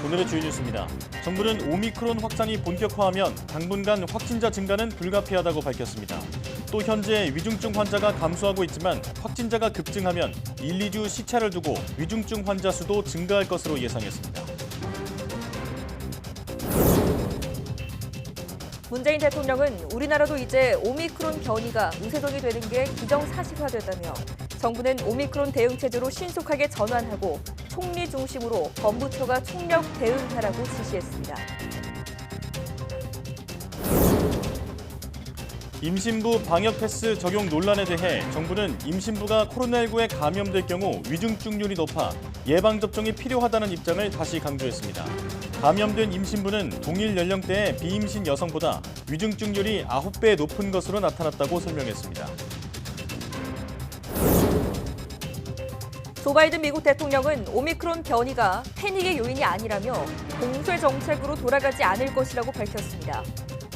오늘의 주요 뉴스입니다. 정부는 오미크론 확산이 본격화하면 당분간 확진자 증가는 불가피하다고 밝혔습니다. 또 현재 위중증 환자가 감소하고 있지만 확진자가 급증하면 1, 2주 시차를 두고 위중증 환자 수도 증가할 것으로 예상했습니다. 문재인 대통령은 우리나라도 이제 오미크론 변이가 우세종이 되는 게 기정사실화됐다며 정부는 오미크론 대응 체제로 신속하게 전환하고 총리 중심으로 법무처가 총력 대응하라고 지시했습니다. 임신부 방역 패스 적용 논란에 대해 정부는 임신부가 코로나19에 감염될 경우 위중증률이 높아 예방접종이 필요하다는 입장을 다시 강조했습니다. 감염된 임신부는 동일 연령대의 비임신 여성보다 위중증률이 9배 높은 것으로 나타났다고 설명했습니다. 조 바이든 미국 대통령은 오미크론 변이가 패닉의 요인이 아니라며 봉쇄 정책으로 돌아가지 않을 것이라고 밝혔습니다.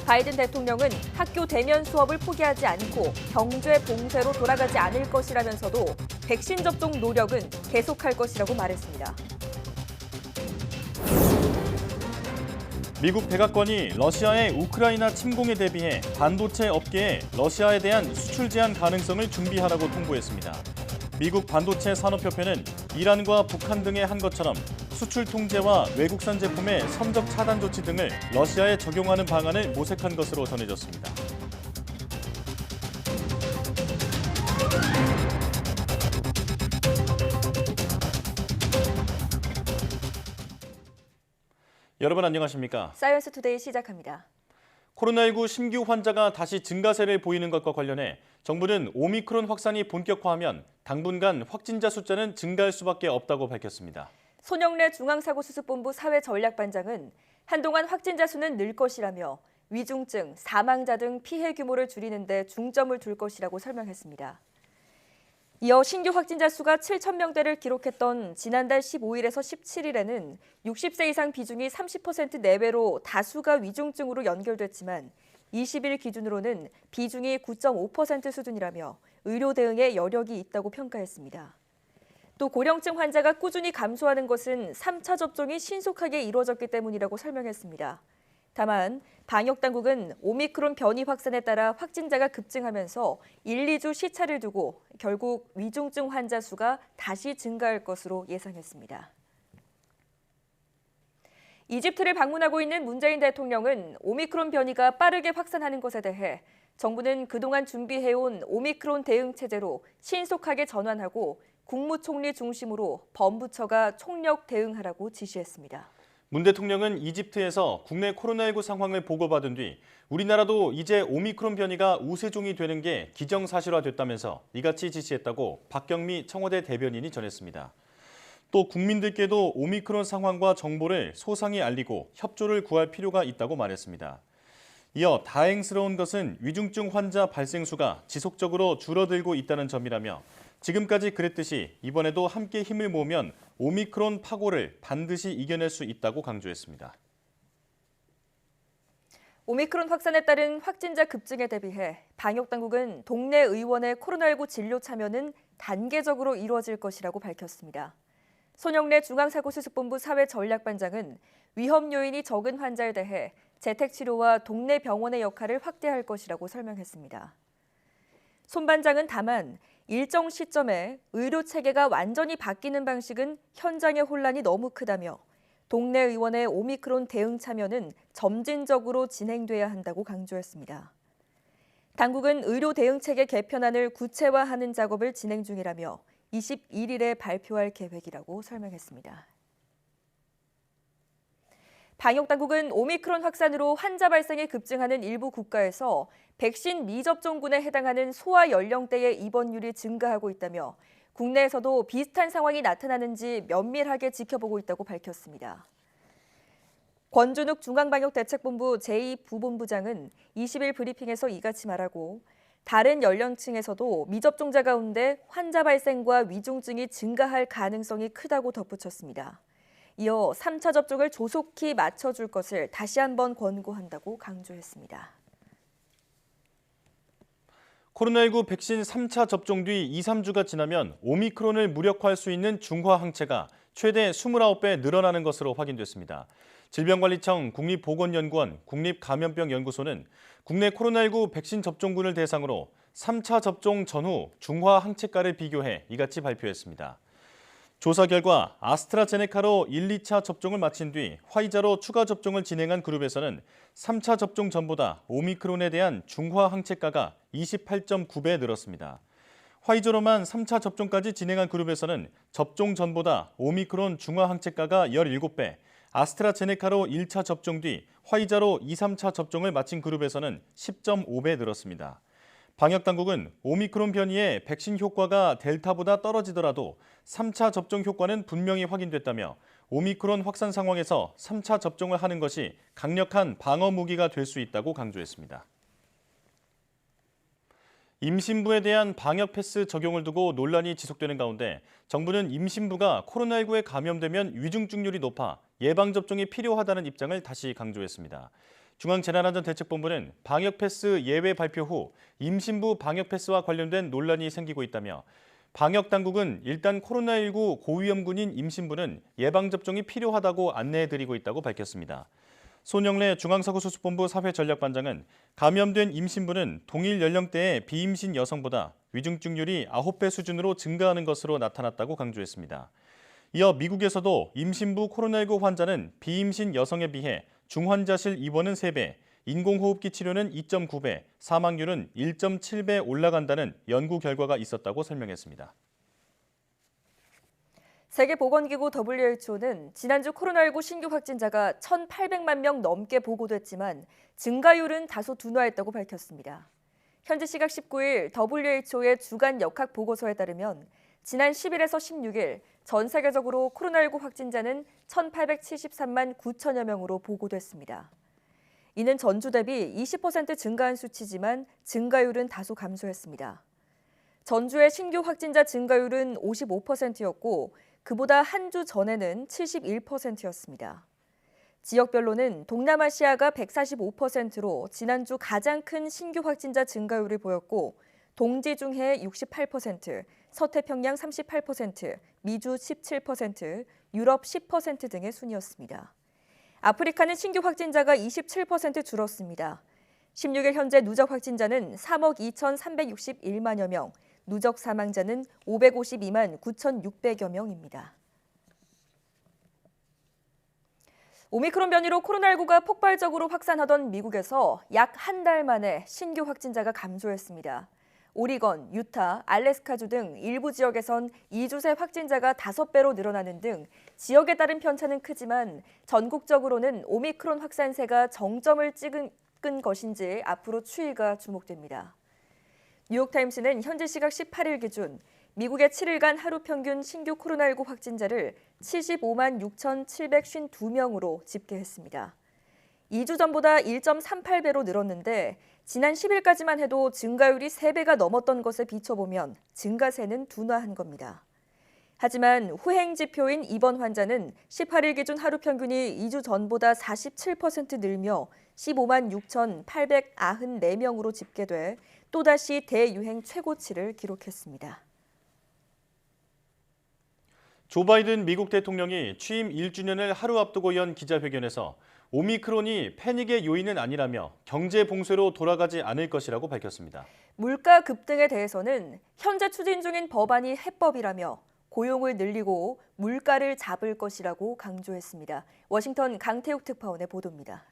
바이든 대통령은 학교 대면 수업을 포기하지 않고 경제 봉쇄로 돌아가지 않을 것이라면서도 백신 접종 노력은 계속할 것이라고 말했습니다. 미국 백악관이 러시아의 우크라이나 침공에 대비해 반도체 업계에 러시아에 대한 수출 제한 가능성을 준비하라고 통보했습니다. 미국 반도체 산업협회는 이란과 북한 등에 한 것처럼 수출 통제와 외국산 제품의 선적 차단 조치 등을 러시아에 적용하는 방안을 모색한 것으로 전해졌습니다. 여러분 안녕하십니까? 사이언스 투데이 시작합니다. 코로나19 신규 환자가 다시 증가세를 보이는 것과 관련해 정부는 오미크론 확산이 본격화하면 당분간 확진자 숫자는 증가할 수밖에 없다고 밝혔습니다. 손영래 중앙사고수습본부 사회전략반장은 한동안 확진자 수는 늘 것이라며 위중증, 사망자 등 피해 규모를 줄이는 데 중점을 둘 것이라고 설명했습니다. 이어 신규 확진자 수가 7,000명대를 기록했던 지난달 15일에서 17일에는 60세 이상 비중이 30% 내외로 다수가 위중증으로 연결됐지만 20일 기준으로는 비중이 9.5% 수준이라며 의료 대응에 여력이 있다고 평가했습니다. 또 고령층 환자가 꾸준히 감소하는 것은 3차 접종이 신속하게 이루어졌기 때문이라고 설명했습니다. 다만 방역당국은 오미크론 변이 확산에 따라 확진자가 급증하면서 1, 2주 시차를 두고 결국 위중증 환자 수가 다시 증가할 것으로 예상했습니다. 이집트를 방문하고 있는 문재인 대통령은 오미크론 변이가 빠르게 확산하는 것에 대해 정부는 그동안 준비해온 오미크론 대응 체제로 신속하게 전환하고 국무총리 중심으로 법무처가 총력 대응하라고 지시했습니다. 문 대통령은 이집트에서 국내 코로나19 상황을 보고받은 뒤 우리나라도 이제 오미크론 변이가 우세종이 되는 게 기정사실화됐다면서 이같이 지시했다고 박경미 청와대 대변인이 전했습니다. 또 국민들께도 오미크론 상황과 정보를 소상히 알리고 협조를 구할 필요가 있다고 말했습니다. 이어 다행스러운 것은 위중증 환자 발생 수가 지속적으로 줄어들고 있다는 점이라며 지금까지 그랬듯이 이번에도 함께 힘을 모으면 오미크론 파고를 반드시 이겨낼 수 있다고 강조했습니다. 오미크론 확산에 따른 확진자 급증에 대비해 방역당국은 동네 의원의 코로나19 진료 참여는 단계적으로 이루어질 것이라고 밝혔습니다. 손영래 중앙사고수습본부 사회전략반장은 위험 요인이 적은 환자에 대해 재택치료와 동네 병원의 역할을 확대할 것이라고 설명했습니다. 손 반장은 다만 일정 시점에 의료 체계가 완전히 바뀌는 방식은 현장의 혼란이 너무 크다며 동네 의원의 오미크론 대응 참여는 점진적으로 진행돼야 한다고 강조했습니다. 당국은 의료 대응 체계 개편안을 구체화하는 작업을 진행 중이라며 21일에 발표할 계획이라고 설명했습니다. 방역당국은 오미크론 확산으로 환자 발생이 급증하는 일부 국가에서 백신 미접종군에 해당하는 소아 연령대의 입원율이 증가하고 있다며 국내에서도 비슷한 상황이 나타나는지 면밀하게 지켜보고 있다고 밝혔습니다. 권준욱 중앙방역대책본부 제2부본부장은 20일 브리핑에서 이같이 말하고 다른 연령층에서도 미접종자 가운데 환자 발생과 위중증이 증가할 가능성이 크다고 덧붙였습니다. 이어 3차 접종을 조속히 맞춰줄 것을 다시 한번 권고한다고 강조했습니다. 코로나19 백신 3차 접종 뒤 2, 3주가 지나면 오미크론을 무력화할 수 있는 중화 항체가 최대 29배 늘어나는 것으로 확인됐습니다. 질병관리청 국립보건연구원 국립감염병연구소는 국내 코로나19 백신 접종군을 대상으로 3차 접종 전후 중화 항체가를 비교해 이같이 발표했습니다. 조사 결과 아스트라제네카로 1, 2차 접종을 마친 뒤 화이자로 추가 접종을 진행한 그룹에서는 3차 접종 전보다 오미크론에 대한 중화 항체가가 28.9배 늘었습니다. 화이자로만 3차 접종까지 진행한 그룹에서는 접종 전보다 오미크론 중화 항체가가 17배, 아스트라제네카로 1차 접종 뒤 화이자로 2, 3차 접종을 마친 그룹에서는 10.5배 늘었습니다. 방역당국은 오미크론 변이의 백신 효과가 델타보다 떨어지더라도 3차 접종 효과는 분명히 확인됐다며 오미크론 확산 상황에서 3차 접종을 하는 것이 강력한 방어 무기가 될 수 있다고 강조했습니다. 임신부에 대한 방역 패스 적용을 두고 논란이 지속되는 가운데 정부는 임신부가 코로나19에 감염되면 위중증률이 높아 예방접종이 필요하다는 입장을 다시 강조했습니다. 중앙재난안전대책본부는 방역 패스 예외 발표 후 임신부 방역 패스와 관련된 논란이 생기고 있다며 방역 당국은 일단 코로나19 고위험군인 임신부는 예방접종이 필요하다고 안내해드리고 있다고 밝혔습니다. 손영래 중앙사고수습본부 사회전략반장은 감염된 임신부는 동일 연령대의 비임신 여성보다 위중증률이 9배 수준으로 증가하는 것으로 나타났다고 강조했습니다. 이어 미국에서도 임신부 코로나19 환자는 비임신 여성에 비해 중환자실 입원은 3배, 인공호흡기 치료는 2.9배, 사망률은 1.7배 올라간다는 연구 결과가 있었다고 설명했습니다. 세계보건기구 WHO는 지난주 코로나19 신규 확진자가 1,800만 명 넘게 보고됐지만 증가율은 다소 둔화했다고 밝혔습니다. 현지 시각 19일 WHO의 주간 역학 보고서에 따르면 지난 10일에서 16일 전 세계적으로 코로나19 확진자는 1,873만 9천여 명으로 보고됐습니다. 이는 전주 대비 20% 증가한 수치지만 증가율은 다소 감소했습니다. 전주의 신규 확진자 증가율은 55%였고 그보다 한 주 전에는 71%였습니다. 지역별로는 동남아시아가 145%로 지난주 가장 큰 신규 확진자 증가율을 보였고 동지중해 68%, 서태평양 38%, 미주 17%, 유럽 10% 등의 순이었습니다. 아프리카는 신규 확진자가 27% 줄었습니다. 16일 현재 누적 확진자는 3억 2,361만여 명, 누적 사망자는 552만 9,600여 명입니다. 오미크론 변이로 코로나19가 폭발적으로 확산하던 미국에서 약 한 달 만에 신규 확진자가 감소했습니다. 오리건, 유타, 알래스카주 등 일부 지역에선 2주 새 확진자가 5배로 늘어나는 등 지역에 따른 편차는 크지만 전국적으로는 오미크론 확산세가 정점을 찍은 것인지 앞으로 추이가 주목됩니다. 뉴욕타임스는 현지 시각 18일 기준 미국의 7일간 하루 평균 신규 코로나19 확진자를 75만 6,752명으로 집계했습니다. 2주 전보다 1.38배로 늘었는데 지난 10일까지만 해도 증가율이 3배가 넘었던 것에 비춰보면 증가세는 둔화한 겁니다. 하지만 후행 지표인 입원 환자는 18일 기준 하루 평균이 2주 전보다 47% 늘며 15만 6,894명으로 집계돼 또다시 대유행 최고치를 기록했습니다. 조 바이든 미국 대통령이 취임 1주년을 하루 앞두고 연 기자회견에서 오미크론이 패닉의 요인은 아니라며 경제 봉쇄로 돌아가지 않을 것이라고 밝혔습니다. 물가 급등에 대해서는 현재 추진 중인 법안이 해법이라며 고용을 늘리고 물가를 잡을 것이라고 강조했습니다. 워싱턴 강태욱 특파원의 보도입니다.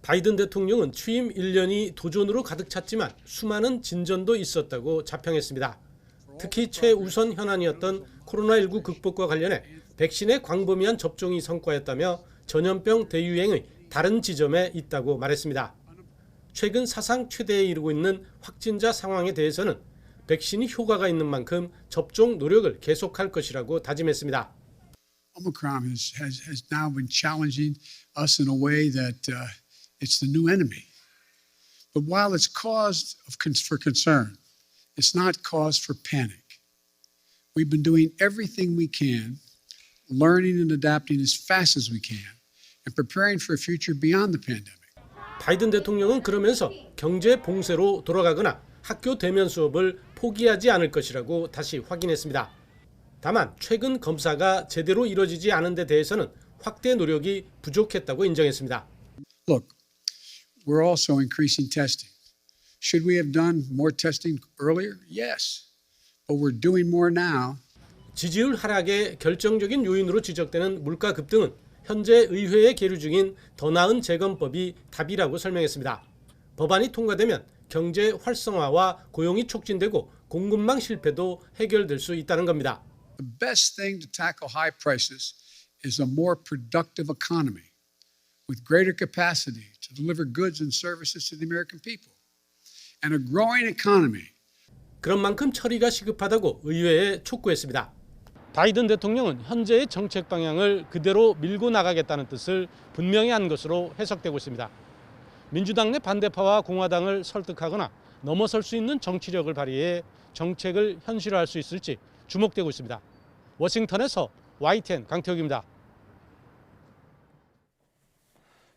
바이든 대통령은 취임 1년이 도전으로 가득 찼지만 수많은 진전도 있었다고 자평했습니다. 특히 최우선 현안이었던 코로나19 극복과 관련해 백신의 광범위한 접종이 성과였다며 전염병 대유행의 다른 지점에 있다고 말했습니다. 최근 사상 최대에 이르고 있는 확진자 상황에 대해서는 백신이 효과가 있는 만큼 접종 노력을 계속할 것이라고 다짐했습니다. Omicron has now been challenging us in a way that it's the new enemy. But while it's cause for concern, it's not cause for panic. We've been doing everything we can, learning and adapting as fast as we can, and preparing for a future beyond the pandemic. 바이든 대통령은 그러면서 경제 봉쇄로 돌아가거나 학교 대면 수업을 포기하지 않을 것이라고 다시 확인했습니다. 다만 최근 검사가 제대로 이뤄지지 않은 데 대해서는 확대 노력이 부족했다고 인정했습니다. Look, we're also increasing testing. Should we have done more testing earlier? Yes, but we're doing more now. 지지율 하락의 결정적인 요인으로 지적되는 물가 급등은 현재 의회에 계류 중인 더 나은 재건법이 답이라고 설명했습니다. 법안이 통과되면 경제 활성화와 고용이 촉진되고 공급망 실패도 해결될 수 있다는 겁니다. The best thing to tackle high prices is a more productive economy with greater capacity to deliver goods and services to the American people. And a growing economy. 그런 만큼 처리가 시급하다고 의회에 촉구했습니다. 바이든 대통령은 현재의 정책 방향을 그대로 밀고 나가겠다는 뜻을 분명히 한 것으로 해석되고 있습니다. 민주당 내 반대파와 공화당을 설득하거나 넘어설 수 있는 정치력을 발휘해 정책을 현실화할 수 있을지 주목되고 있습니다. 워싱턴에서 YTN 강태욱입니다.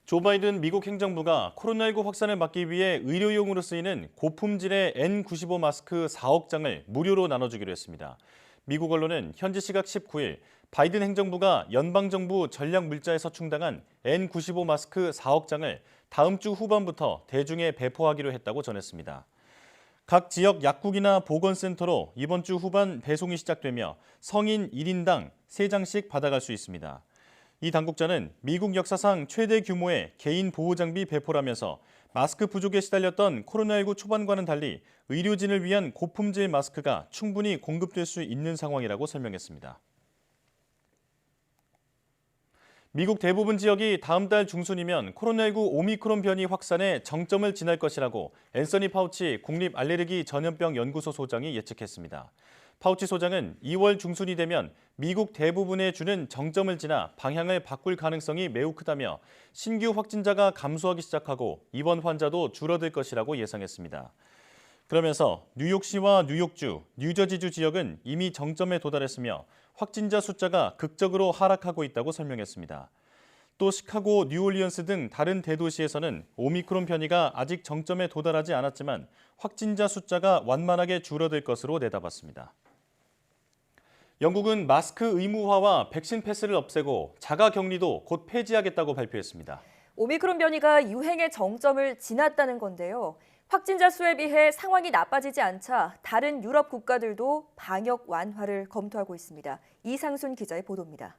조 바이든 미국 행정부가 코로나19 확산을 막기 위해 의료용으로 쓰이는 고품질의 N95 마스크 4억 장을 무료로 나눠주기로 했습니다. 미국 언론은 현지 시각 19일 바이든 행정부가 연방정부 전략물자에서 충당한 N95 마스크 4억 장을 다음 주 후반부터 대중에 배포하기로 했다고 전했습니다. 각 지역 약국이나 보건센터로 이번 주 후반 배송이 시작되며 성인 1인당 3장씩 받아갈 수 있습니다. 이 당국자는 미국 역사상 최대 규모의 개인 보호장비 배포라면서 마스크 부족에 시달렸던 코로나19 초반과는 달리 의료진을 위한 고품질 마스크가 충분히 공급될 수 있는 상황이라고 설명했습니다. 미국 대부분 지역이 다음 달 중순이면 코로나19 오미크론 변이 확산의 정점을 지날 것이라고 앤서니 파우치 국립알레르기 전염병 연구소 소장이 예측했습니다. 파우치 소장은 2월 중순이 되면 미국 대부분의 주는 정점을 지나 방향을 바꿀 가능성이 매우 크다며 신규 확진자가 감소하기 시작하고 입원 환자도 줄어들 것이라고 예상했습니다. 그러면서 뉴욕시와 뉴욕주, 뉴저지주 지역은 이미 정점에 도달했으며 확진자 숫자가 극적으로 하락하고 있다고 설명했습니다. 또 시카고, 뉴올리언스 등 다른 대도시에서는 오미크론 변이가 아직 정점에 도달하지 않았지만 확진자 숫자가 완만하게 줄어들 것으로 내다봤습니다. 영국은 마스크 의무화와 백신 패스를 없애고 자가격리도 곧 폐지하겠다고 발표했습니다. 오미크론 변이가 유행의 정점을 지났다는 건데요. 확진자 수에 비해 상황이 나빠지지 않자 다른 유럽 국가들도 방역 완화를 검토하고 있습니다. 이상순 기자의 보도입니다.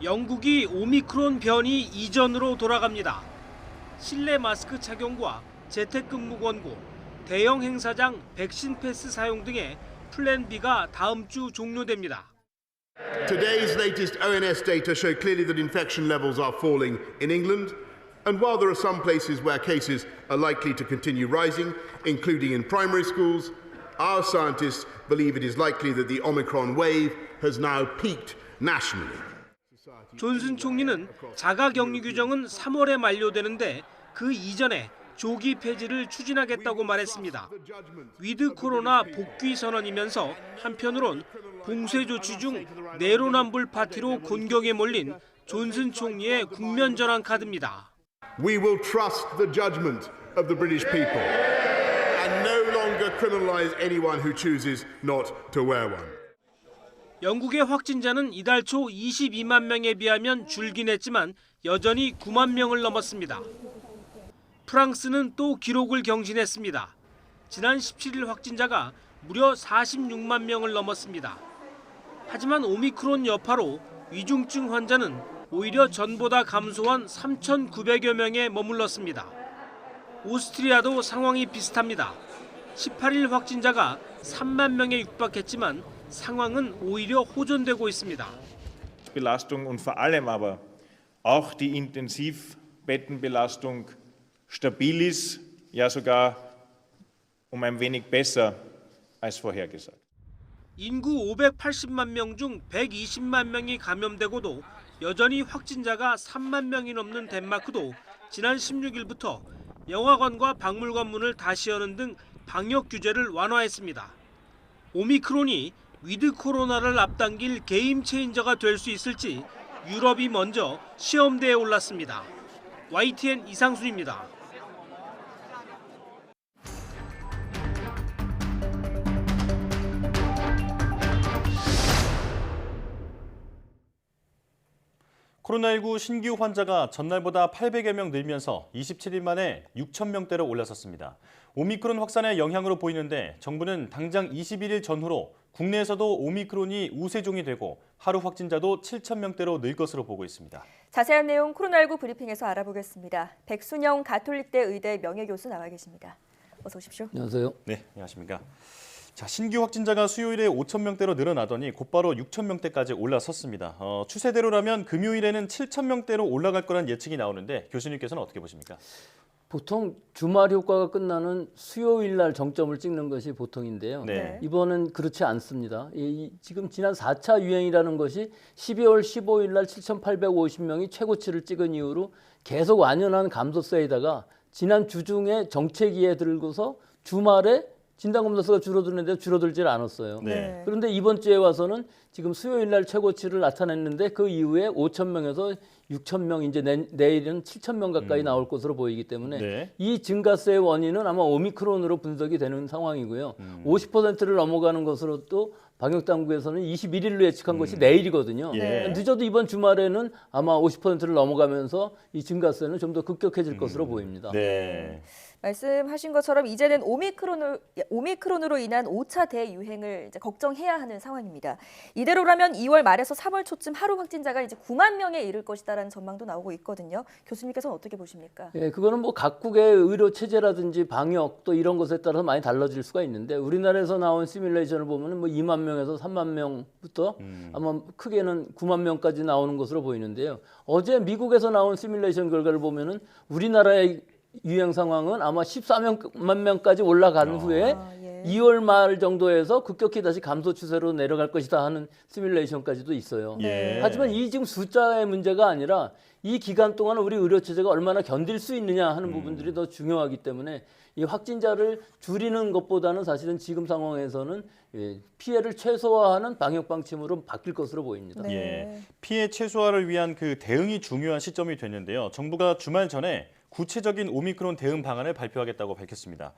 영국이 오미크론 변이 이전으로 돌아갑니다. 실내 마스크 착용과 재택근무 권고, 대형 행사장 백신 패스 사용 등의 플랜 B가 다음 주 종료됩니다. Today's latest ONS data show clearly that infection levels are falling in England. And while there are some places where cases are likely to continue rising, including in primary schools, our scientists believe it is likely that the Omicron wave has now peaked nationally. 존슨 총리는 자가격리 규정은 3월에 만료되는데 그 이전에 조기 폐지를 추진하겠다고 말했습니다. 위드 코로나 복귀 선언이면서 한편으론 봉쇄 조치 중 내로남불 파티로 곤경에 몰린 존슨 총리의 국면 전환 카드입니다. We will trust the judgment of the British people and no longer criminalize anyone who chooses not to wear one. 영국의 확진자는 이달 초 22만 명에 비하면 줄긴 했지만 여전히 9만 명을 넘었습니다. 프랑스는 또 기록을 경신했습니다. 지난 17일 확진자가 무려 46만 명을 넘었습니다. 하지만 오미크론 여파로 위중증 환자는 오히려 전보다 감소한 3,900여 명에 머물렀습니다. 오스트리아도 상황이 비슷합니다. 18일 확진자가 3만 명에 육박했지만 상황은 오히려 호전되고 있습니다. Belastung und vor allem aber auch die Intensivbettenbelastung stabil ist, ja sogar ein wenig besser als vorhergesagt. 인구 580만 명 중 120만 명이 감염되고도 여전히 확진자가 3만 명이 넘는 덴마크도 지난 16일부터 영화관과 박물관 문을 다시 여는 등 방역 규제를 완화했습니다. 오미크론이 위드 코로나를 앞당길 게임 체인저가 될 수 있을지 유럽이 먼저 시험대에 올랐습니다. YTN 이상순입니다. 코로나19 신규 환자가 전날보다 800여 명 늘면서 27일 만에 6천 명대로 올라섰습니다. 오미크론 확산의 영향으로 보이는데 정부는 당장 21일 전후로 국내에서도 오미크론이 우세종이 되고 하루 확진자도 7천 명대로 늘 것으로 보고 있습니다. 자세한 내용 코로나19 브리핑에서 알아보겠습니다. 백순영 가톨릭대 의대 명예교수 나와 계십니다. 어서 오십시오. 안녕하세요. 네, 안녕하십니까. 자, 신규 확진자가 수요일에 5천 명대로 늘어나더니 곧바로 6천 명대까지 올라섰습니다. 추세대로라면 금요일에는 7천 명대로 올라갈 거란 예측이 나오는데 교수님께서는 어떻게 보십니까? 보통 주말 효과가 끝나는 수요일 날 정점을 찍는 것이 보통인데요. 네. 이번은 그렇지 않습니다. 지금 지난 4차 유행이라는 것이 12월 15일 날 7,850명이 최고치를 찍은 이후로 계속 완연한 감소세에다가 지난 주중에 정체기에 들고서 주말에 진단검사 수가 줄어드는데 줄어들질 않았어요. 네. 그런데 이번 주에 와서는 지금 수요일 날 최고치를 나타냈는데 그 이후에 5천 명에서 6천 명, 이제 내일은 7천 명 가까이 나올 것으로 보이기 때문에 네. 이 증가세의 원인은 아마 오미크론으로 분석이 되는 상황이고요. 50%를 넘어가는 것으로 또 방역당국에서는 21일로 예측한 것이 내일이거든요. 예. 늦어도 이번 주말에는 아마 50%를 넘어가면서 이 증가세는 좀 더 급격해질 것으로 보입니다. 네. 말씀하신 것처럼 이제는 오미크론으로 인한 5차 대유행을 이제 걱정해야 하는 상황입니다. 이대로라면 2월 말에서 3월 초쯤 하루 확진자가 이제 9만 명에 이를 것이다라는 전망도 나오고 있거든요. 교수님께서는 어떻게 보십니까? 예, 그거는 뭐 각국의 의료 체제라든지 방역 또 이런 것에 따라서 많이 달라질 수가 있는데 우리나라에서 나온 시뮬레이션을 보면은 뭐 2만 명에서 3만 명부터 아마 크게는 9만 명까지 나오는 것으로 보이는데요. 어제 미국에서 나온 시뮬레이션 결과를 보면은 우리나라의 유행 상황은 아마 14만 명까지 올라간 후에 2월 말 정도에서 급격히 다시 감소 추세로 내려갈 것이다 하는 시뮬레이션까지도 있어요. 예. 하지만 이 지금 숫자의 문제가 아니라 이 기간 동안 우리 의료 체제가 얼마나 견딜 수 있느냐 하는 부분들이 더 중요하기 때문에 이 확진자를 줄이는 것보다는 사실은 지금 상황에서는 피해를 최소화하는 방역 방침으로 바뀔 것으로 보입니다. 네. 예. 피해 최소화를 위한 그 대응이 중요한 시점이 됐는데요. 정부가 주말 전에 구체적인 오미크론 대응 방안을 발표하겠다고 밝혔습니다.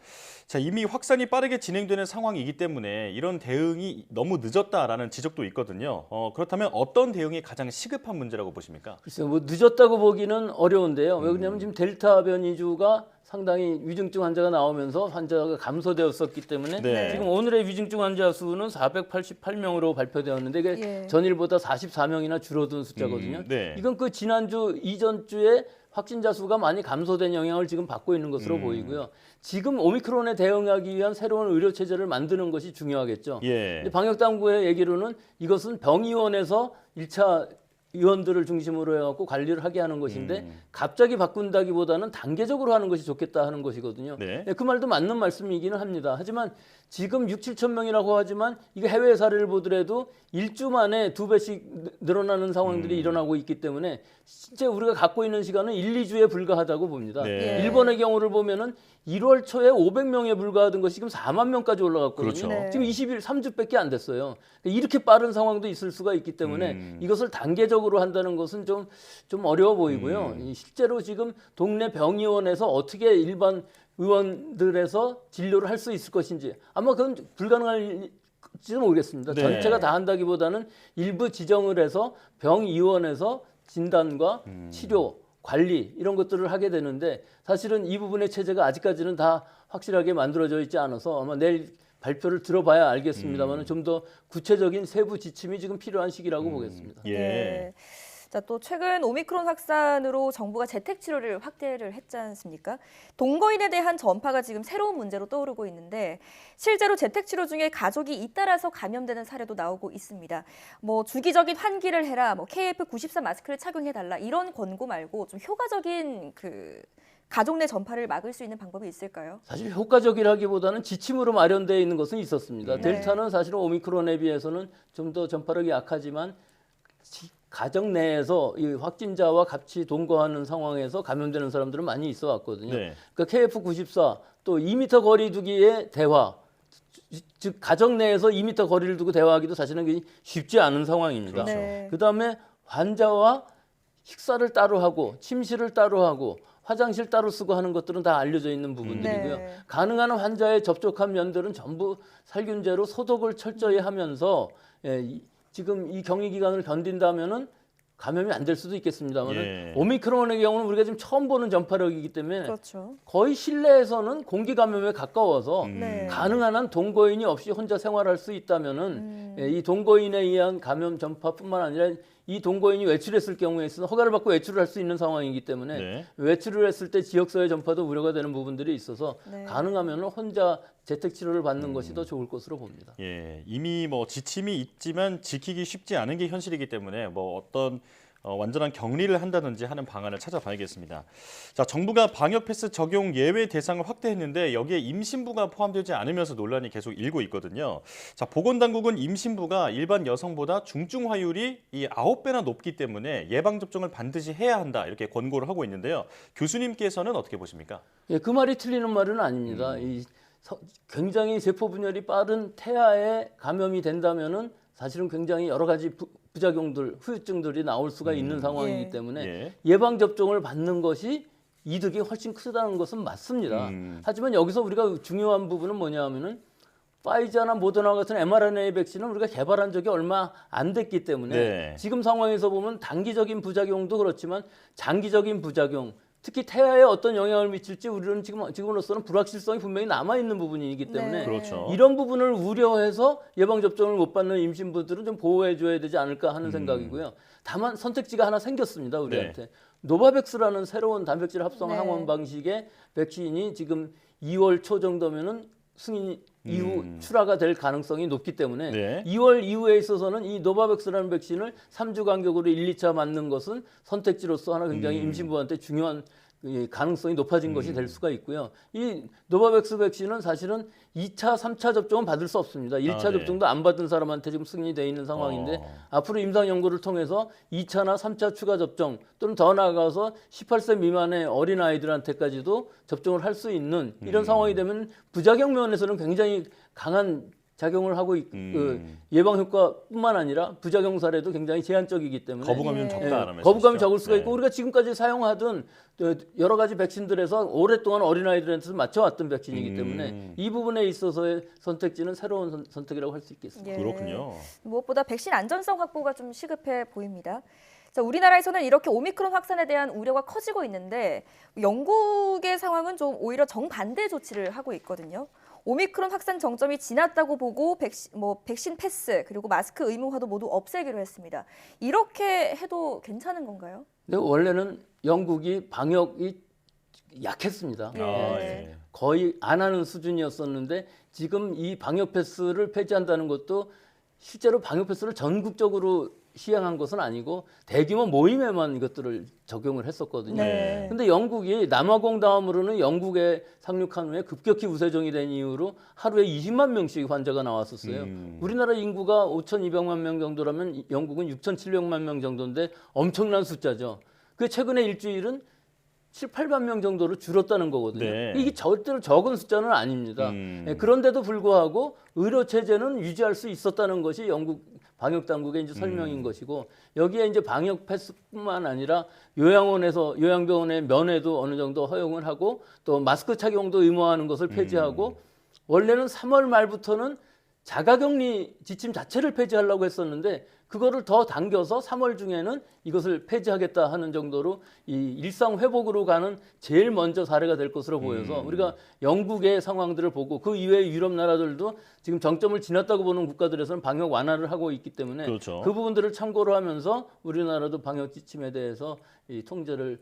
자, 이미 확산이 빠르게 진행되는 상황이기 때문에 이런 대응이 너무 늦었다라는 지적도 있거든요. 그렇다면 어떤 대응이 가장 시급한 문제라고 보십니까? 글쎄요, 뭐 늦었다고 보기는 어려운데요. 왜냐하면 지금 델타 변이주가 상당히 위중증 환자가 나오면서 환자가 감소되었었기 때문에 네. 지금 오늘의 위중증 환자 수는 488명으로 발표되었는데 이게 전일보다 44명이나 줄어든 숫자거든요. 네. 이건 그 지난주 이전 주에 확진자 수가 많이 감소된 영향을 지금 받고 있는 것으로 보이고요. 지금 오미크론에 대응하기 위한 새로운 의료 체제를 만드는 것이 중요하겠죠. 예. 방역 당국의 얘기로는 이것은 병의원에서 1차 의원들을 중심으로 해갖고 관리를 하게 하는 것인데 갑자기 바꾼다기보다는 단계적으로 하는 것이 좋겠다 하는 것이거든요. 네. 그 말도 맞는 말씀이기는 합니다. 하지만 지금 6, 7천 명이라고 하지만 이게 해외 사례를 보더라도 1주 만에 2배씩 늘어나는 상황들이 일어나고 있기 때문에 실제 우리가 갖고 있는 시간은 1, 2주에 불과하다고 봅니다. 네. 일본의 경우를 보면은 1월 초에 500명에 불과하던 것이 지금 4만 명까지 올라갔거든요. 그렇죠. 네. 지금 20일 3주밖에 안 됐어요. 이렇게 빠른 상황도 있을 수가 있기 때문에 이것을 단계적으로 한다는 것은 좀 어려워 보이고요. 실제로 지금 동네 병의원에서 어떻게 일반 의원들에서 진료를 할 수 있을 것인지 아마 그건 불가능할지는 모르겠습니다. 네. 전체가 다 한다기보다는 일부 지정을 해서 병의원에서 진단과 치료, 관리 이런 것들을 하게 되는데 사실은 이 부분의 체제가 아직까지는 다 확실하게 만들어져 있지 않아서 아마 내일 발표를 들어봐야 알겠습니다만 좀 더 구체적인 세부 지침이 지금 필요한 시기라고 보겠습니다. 예. 네. 자, 또 최근 오미크론 확산으로 정부가 재택 치료를 확대를 했지 않습니까? 동거인에 대한 전파가 지금 새로운 문제로 떠오르고 있는데 실제로 재택 치료 중에 가족이 잇따라서 감염되는 사례도 나오고 있습니다. 뭐 주기적인 환기를 해라, 뭐 KF94 마스크를 착용해달라 이런 권고 말고 좀 효과적인 그 가족 내 전파를 막을 수 있는 방법이 있을까요? 사실 효과적이라기보다는 지침으로 마련되어 있는 것은 있었습니다. 네. 델타는 사실은 오미크론에 비해서는 좀 더 전파력이 약하지만 가정 내에서 이 확진자와 같이 동거하는 상황에서 감염되는 사람들은 많이 있어 왔거든요. 네. 그러니까 KF94 또 2m 거리 두기의 대화, 즉 가정 내에서 2m 거리를 두고 대화하기도 사실은 쉽지 않은 상황입니다. 그렇죠. 네. 그다음에 환자와 식사를 따로 하고 침실을 따로 하고 화장실 따로 쓰고 하는 것들은 다 알려져 있는 부분들이고요. 네. 가능한 환자의 접촉한 면들은 전부 살균제로 소독을 철저히 하면서 지금 이 격리 기간을 견딘다면은 감염이 안 될 수도 있겠습니다만 예. 오미크론의 경우는 우리가 지금 처음 보는 전파력이기 때문에 그렇죠. 거의 실내에서는 공기 감염에 가까워서 네. 가능한 한 동거인이 없이 혼자 생활할 수 있다면은 이 동거인에 의한 감염 전파뿐만 아니라 이 동거인이 외출했을 경우에 있어서 허가를 받고 외출을 할 수 있는 상황이기 때문에 네. 외출을 했을 때 지역사회 전파도 우려가 되는 부분들이 있어서 네. 가능하면 혼자 재택 치료를 받는 것이 더 좋을 것으로 봅니다. 예, 이미 뭐 지침이 있지만 지키기 쉽지 않은 게 현실이기 때문에 뭐 어떤 완전한 격리를 한다든지 하는 방안을 찾아봐야겠습니다. 자, 정부가 방역 패스 적용 예외 대상을 확대했는데 여기에 임신부가 포함되지 않으면서 논란이 계속 일고 있거든요. 자, 보건당국은 임신부가 일반 여성보다 중증화율이 이 9배나 높기 때문에 예방 접종을 반드시 해야 한다 이렇게 권고를 하고 있는데요. 교수님께서는 어떻게 보십니까? 예, 그 말이 틀리는 말은 아닙니다. 굉장히 세포 분열이 빠른 태아에 감염이 된다면은 사실은 굉장히 여러 가지 부작용들, 후유증들이 나올 수가 있는 상황이기 예. 때문에 예. 예방 접종을 받는 것이 이득이 훨씬 크다는 것은 맞습니다. 하지만 여기서 우리가 중요한 부분은 뭐냐면은 파이자나 모더나 같은 mRNA 백신은 우리가 개발한 적이 얼마 안 됐기 때문에 네. 지금 상황에서 보면 단기적인 부작용도 그렇지만 장기적인 부작용, 특히 태아에 어떤 영향을 미칠지 우리는 지금으로서는 불확실성이 분명히 남아 있는 부분이기 때문에 네. 그렇죠. 이런 부분을 우려해서 예방 접종을 못 받는 임신부들은 좀 보호해 줘야 되지 않을까 하는 생각이고요. 다만 선택지가 하나 생겼습니다, 우리한테. 노바백스라는 새로운 단백질 합성 네. 항원 방식의 백신이 지금 2월 초 정도면은 승인 이후 출하가 될 가능성이 높기 때문에 네. 2월 이후에 있어서는 이 노바백스라는 백신을 3주 간격으로 1, 2차 맞는 것은 선택지로서 하나 굉장히 임신부한테 중요한 가능성이 높아진 것이 될 수가 있고요. 이 노바백스 백신은 사실은 2차, 3차 접종은 받을 수 없습니다. 1차 네. 접종도 안 받은 사람한테 지금 승인이 돼 있는 상황인데 앞으로 임상 연구를 통해서 2차나 3차 추가 접종 또는 더 나아가서 18세 미만의 어린 아이들한테까지도 접종을 할 수 있는 이런 상황이 되면 부작용 면에서는 굉장히 강한 작용을 하고 예방 효과뿐만 아니라 부작용 사례도 굉장히 제한적이기 때문에 거부감이 좀 예. 적다라는 거부감이 말씀이시죠? 적을 수가 있고 네. 우리가 지금까지 사용하던 여러 가지 백신들에서 오랫동안 어린아이들한테 맞춰왔던 백신이기 때문에 이 부분에 있어서의 선택지는 새로운 선택이라고 할 수 있겠습니다. 예. 그렇군요. 무엇보다 백신 안전성 확보가 좀 시급해 보입니다. 자, 우리나라에서는 이렇게 오미크론 확산에 대한 우려가 커지고 있는데 영국의 상황은 좀 오히려 정반대 조치를 하고 있거든요. 오미크론 확산 정점이 지났다고 보고 백신 패스 그리고 마스크 의무화도 모두 없애기로 했습니다. 이렇게 해도 괜찮은 건가요? 근데 원래는 영국이 방역이 약했습니다. 예. 거의 안 하는 수준이었었는데 지금 이 방역 패스를 폐지한다는 것도 실제로 방역 패스를 전국적으로 시행한 것은 아니고 대규모 모임에만 이것들을 적용을 했었거든요. 네. 근데 영국이 남아공 다음으로는 영국에 상륙한 후에 급격히 우세종이 된 이후로 하루에 20만 명씩 환자가 나왔었어요. 우리나라 인구가 5,200만 명 정도라면 영국은 6,700만 명 정도인데 엄청난 숫자죠. 그 최근에 일주일은 7, 8만 명 정도로 줄었다는 거거든요. 네. 이게 절대로 적은 숫자는 아닙니다. 그런데도 불구하고 의료 체제는 유지할 수 있었다는 것이 영국 방역 당국의 이제 설명인 것이고 여기에 이제 방역 패스뿐만 아니라 요양병원의 면회도 어느 정도 허용을 하고 또 마스크 착용도 의무화하는 것을 폐지하고 원래는 3월 말부터는 자가격리 지침 자체를 폐지하려고 했었는데 그거를 더 당겨서 3월 중에는 이것을 폐지하겠다 하는 정도로 이 일상 회복으로 가는 제일 먼저 사례가 될 것으로 보여서 우리가 영국의 상황들을 보고 그 이외의 유럽 나라들도 지금 정점을 지났다고 보는 국가들에서는 방역 완화를 하고 있기 때문에 그렇죠. 그 부분들을 참고로 하면서 우리나라도 방역 지침에 대해서 이 통제를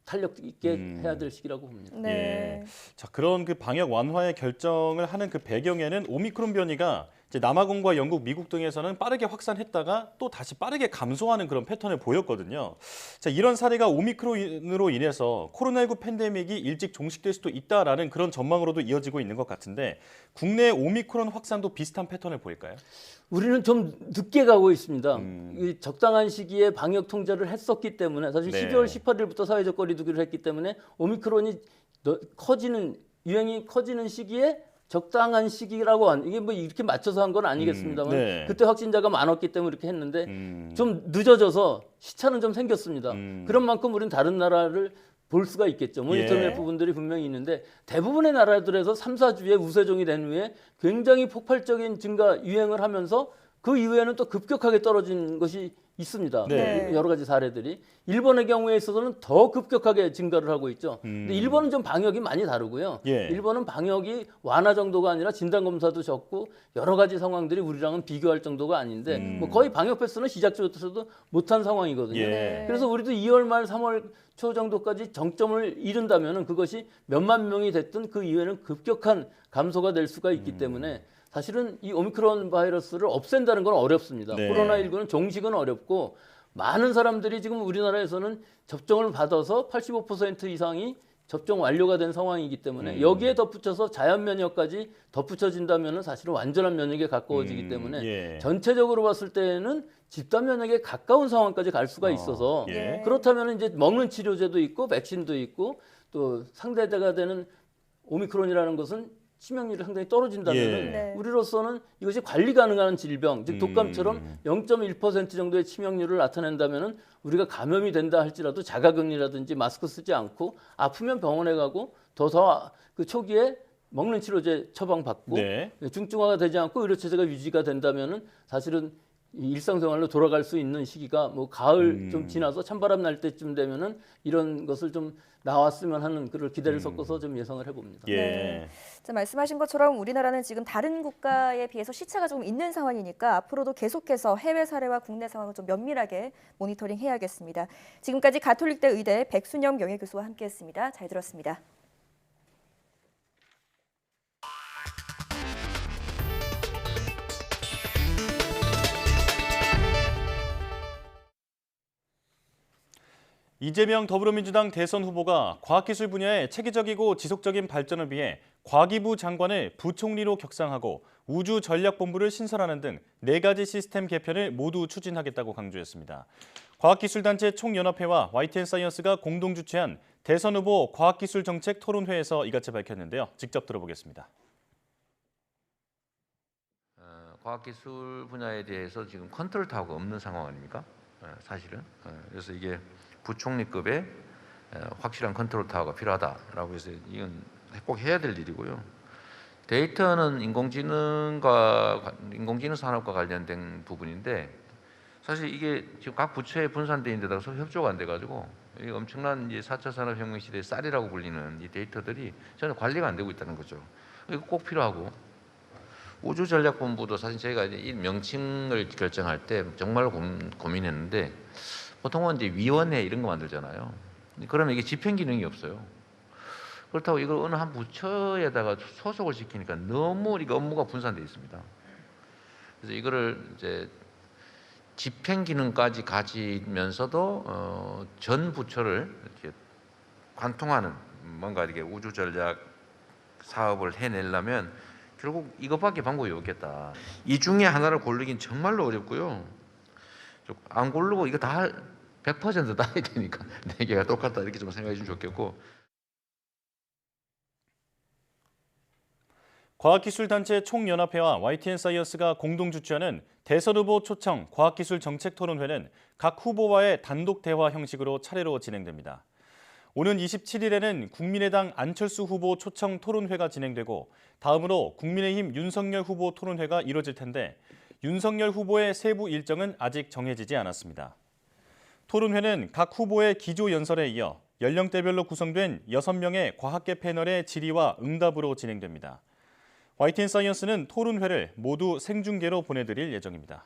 탄력 있게 해야 될 시기라고 봅니다. 네. 예. 자, 그런 그 방역 완화의 결정을 하는 그 배경에는 오미크론 변이가 이제 남아공과 영국, 미국 등에서는 빠르게 확산했다가 또 다시 빠르게 감소하는 그런 패턴을 보였거든요. 자, 이런 사례가 오미크론으로 인해서 코로나19 팬데믹이 일찍 종식될 수도 있다라는 그런 전망으로도 이어지고 있는 것 같은데 국내 오미크론 확산도 비슷한 패턴을 보일까요? 우리는 좀 늦게 가고 있습니다. 이 적당한 시기에 방역 통제를 했었기 때문에 사실 네. 12월 18일부터 사회적 거리 두기를 했기 때문에 오미크론이 유행이 커지는 시기에 적당한 시기라고 이게 뭐 이렇게 맞춰서 한 건 아니겠습니다만 네. 그때 확진자가 많았기 때문에 이렇게 했는데 좀 늦어져서 시차는 좀 생겼습니다. 그런 만큼 우리는 다른 나라를 볼 수가 있겠죠. 모니터링 예. 부분들이 분명히 있는데 대부분의 나라들에서 3, 4주에 우세종이 된 후에 굉장히 폭발적인 유행을 하면서 그 이후에는 또 급격하게 떨어진 것이 있습니다. 네. 여러 가지 사례들이. 일본의 경우에 있어서는 더 급격하게 증가를 하고 있죠. 근데 일본은 좀 방역이 많이 다르고요. 예. 일본은 방역이 완화 정도가 아니라 진단검사도 적고 여러 가지 상황들이 우리랑은 비교할 정도가 아닌데 뭐 거의 방역 패스는 시작부터도 못한 상황이거든요. 예. 그래서 우리도 2월 말 3월 초 정도까지 정점을 이룬다면 그것이 몇만 명이 됐든 그 이후에는 급격한 감소가 될 수가 있기 때문에 사실은 이 오미크론 바이러스를 없앤다는 건 어렵습니다. 네. 코로나19는 종식은 어렵고 많은 사람들이 지금 우리나라에서는 접종을 받아서 85% 이상이 접종 완료가 된 상황이기 때문에 여기에 덧붙여서 자연 면역까지 덧붙여진다면 사실은 완전한 면역에 가까워지기 때문에 예. 전체적으로 봤을 때는 집단 면역에 가까운 상황까지 갈 수가 있어서 예. 그렇다면 이제 먹는 치료제도 있고 백신도 있고 또 상대가 되는 오미크론이라는 것은 치명률이 상당히 떨어진다면 예. 네. 우리로서는 이것이 관리 가능한 질병, 즉 독감처럼 0.1% 정도의 치명률을 나타낸다면 우리가 감염이 된다 할지라도 자가격리라든지 마스크 쓰지 않고 아프면 병원에 가고 더 그 초기에 먹는 치료제 처방받고 네. 중증화가 되지 않고 의료체제가 유지가 된다면은 사실은 이 일상생활로 돌아갈 수 있는 시기가 뭐 가을 좀 지나서 찬바람 날 때쯤 되면은 이런 것을 좀 나왔으면 하는 그런 기대를 섞어서 좀 예상을 해봅니다. 예. 네. 자, 말씀하신 것처럼 우리나라는 지금 다른 국가에 비해서 시차가 조금 있는 상황이니까 앞으로도 계속해서 해외 사례와 국내 상황을 좀 면밀하게 모니터링 해야겠습니다. 지금까지 가톨릭대 의대 백순영 명예교수와 함께했습니다. 잘 들었습니다. 이재명 더불어민주당 대선 후보가 과학기술 분야의 체계적이고 지속적인 발전을 위해 과기부 장관을 부총리로 격상하고 우주전략본부를 신설하는 등 4가지 시스템 개편을 모두 추진하겠다고 강조했습니다. 과학기술단체 총연합회와 YTN사이언스가 공동 주최한 대선 후보 과학기술 정책 토론회에서 이같이 밝혔는데요. 직접 들어보겠습니다. 과학기술 분야에 대해서 지금 컨트롤 타워가 없는 상황 아닙니까? 사실은. 그래서 이게 부총리급의 확실한 컨트롤 타워가 필요하다라고 해서 이건 꼭 해야 될 일이고요. 데이터는 인공지능 산업과 관련된 부분인데 사실 이게 지금 각 부처에 분산돼 있는데다가 서로 협조가 안 돼가지고 이 엄청난 이제 4차 산업혁명 시대의 쌀이라고 불리는 이 데이터들이 전혀 관리가 안 되고 있다는 거죠. 이거 꼭 필요하고 우주전략본부도 사실 저희가 이제 이 명칭을 결정할 때 정말 고민했는데 보통은 이제 위원회 이런 거 만들잖아요. 그러면 이게 집행 기능이 없어요. 그렇다고 이걸 어느 한 부처에다가 소속을 시키니까 너무 이거 업무가 분산돼 있습니다. 그래서 이거를 이제 집행 기능까지 가지면서도 전 부처를 이렇게 관통하는 뭔가 이렇게 우주 전략 사업을 해내려면 결국 이것밖에 방법이 없겠다. 이 중에 하나를 고르긴 정말로 어렵고요. 안 고르고 이거 다 100% 다 해야 되니까 4개가 똑같다 이렇게 좀 생각해 주면 좋겠고. 과학기술단체 총연합회와 YTN사이언스가 공동 주최하는 대선 후보 초청 과학기술 정책 토론회는 각 후보와의 단독 대화 형식으로 차례로 진행됩니다. 오는 27일에는 국민의당 안철수 후보 초청 토론회가 진행되고 다음으로 국민의힘 윤석열 후보 토론회가 이뤄질 텐데 윤석열 후보의 세부 일정은 아직 정해지지 않았습니다. 토론회는 각 후보의 기조 연설에 이어 연령대별로 구성된 6명의 과학계 패널의 질의와 응답으로 진행됩니다. YTN사이언스는 토론회를 모두 생중계로 보내드릴 예정입니다.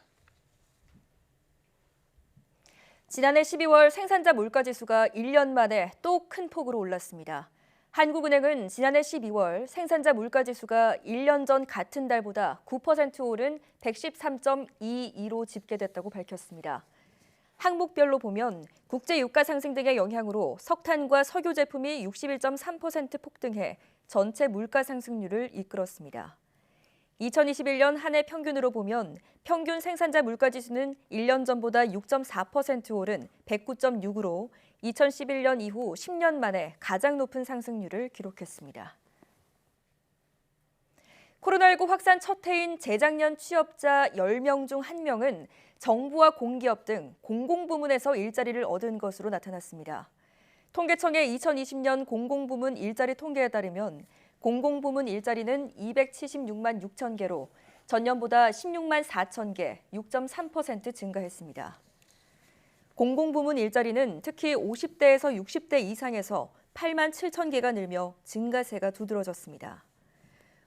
지난해 12월 생산자 물가지수가 1년 만에 또 큰 폭으로 올랐습니다. 한국은행은 지난해 12월 생산자 물가지수가 1년 전 같은 달보다 9% 오른 113.22로 집계됐다고 밝혔습니다. 항목별로 보면 국제 유가 상승 등의 영향으로 석탄과 석유 제품이 61.3% 폭등해 전체 물가 상승률을 이끌었습니다. 2021년 한 해 평균으로 보면 평균 생산자 물가지수는 1년 전보다 6.4% 오른 109.6으로 2011년 이후 10년 만에 가장 높은 상승률을 기록했습니다. 코로나19 확산 첫 해인 재작년 취업자 10명 중 1명은 정부와 공기업 등 공공부문에서 일자리를 얻은 것으로 나타났습니다. 통계청의 2020년 공공부문 일자리 통계에 따르면 공공부문 일자리는 276만 6천 개로 전년보다 16만 4천 개, 6.3% 증가했습니다. 공공부문 일자리는 특히 50대에서 60대 이상에서 8만 7천 개가 늘며 증가세가 두드러졌습니다.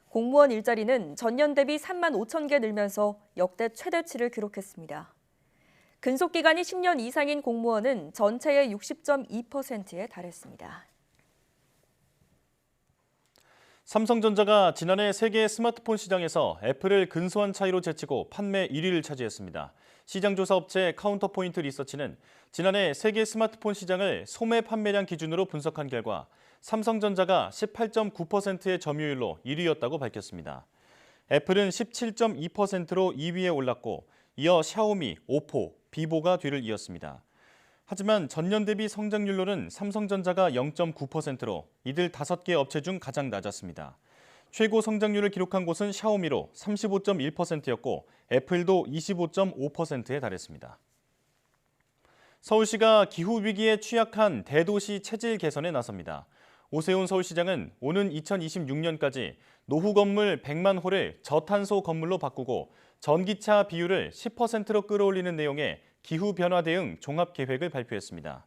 공무원 일자리는 전년 대비 3만 5천 개 늘면서 역대 최대치를 기록했습니다. 근속기간이 10년 이상인 공무원은 전체의 60.2%에 달했습니다. 삼성전자가 지난해 세계 스마트폰 시장에서 애플을 근소한 차이로 제치고 판매 1위를 차지했습니다. 시장조사 업체 카운터포인트 리서치는 지난해 세계 스마트폰 시장을 소매 판매량 기준으로 분석한 결과 삼성전자가 18.9%의 점유율로 1위였다고 밝혔습니다. 애플은 17.2%로 2위에 올랐고 이어 샤오미, 오포, 비보가 뒤를 이었습니다. 하지만 전년 대비 성장률로는 삼성전자가 0.9%로 이들 5개 업체 중 가장 낮았습니다. 최고 성장률을 기록한 곳은 샤오미로 35.1%였고 애플도 25.5%에 달했습니다. 서울시가 기후위기에 취약한 대도시 체질 개선에 나섭니다. 오세훈 서울시장은 오는 2026년까지 노후 건물 100만 호를 저탄소 건물로 바꾸고 전기차 비율을 10%로 끌어올리는 내용의 기후변화 대응 종합계획을 발표했습니다.